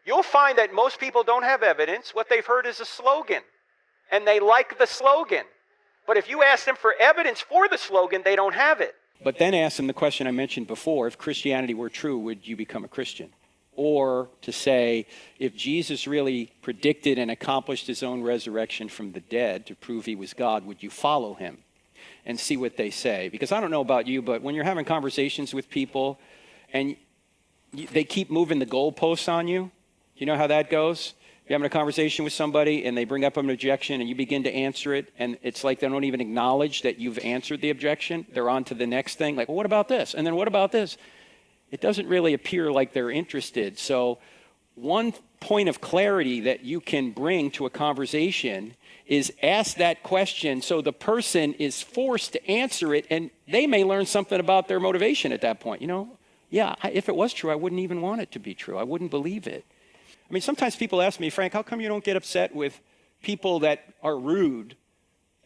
you'll find that most people don't have evidence. What they've heard is a slogan, and they like the slogan. But if you ask them for evidence for the slogan, they don't have it. But then ask them the question I mentioned before: if Christianity were true, would you become a Christian? Or to say, if Jesus really predicted and accomplished his own resurrection from the dead to prove he was God, would you follow him? And see what they say. Because I don't know about you, but when you're having conversations with people and they keep moving the goalposts on you, you know how that goes? You're having a conversation with somebody and they bring up an objection and you begin to answer it, and it's like they don't even acknowledge that you've answered the objection. They're on to the next thing. Like, well, what about this? And then what about this? It doesn't really appear like they're interested. So one point of clarity that you can bring to a conversation is ask that question so the person is forced to answer it, and they may learn something about their motivation at that point. You know, yeah, if it was true, I wouldn't even want it to be true. I wouldn't believe it. I mean, sometimes people ask me, Frank, how come you don't get upset with people that are rude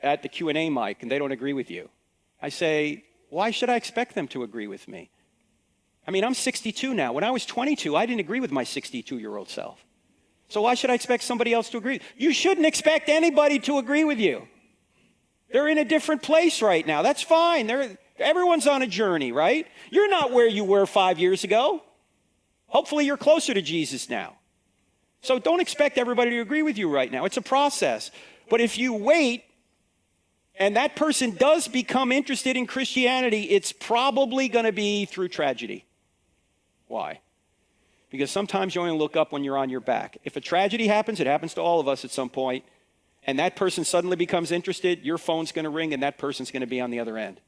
at the Q&A mic and they don't agree with you? I say, why should I expect them to agree with me? I mean, I'm 62 now. When I was 22, I didn't agree with my 62-year-old self. So why should I expect somebody else to agree? You shouldn't expect anybody to agree with you. They're in a different place right now. That's fine. Everyone's on a journey, right? You're not where you were 5 years ago. Hopefully you're closer to Jesus now. So don't expect everybody to agree with you right now. It's a process. But if you wait and that person does become interested in Christianity, it's probably going to be through tragedy. Why? Because sometimes you only look up when you're on your back. If a tragedy happens, it happens to all of us at some point, and that person suddenly becomes interested, your phone's going to ring and that person's going to be on the other end.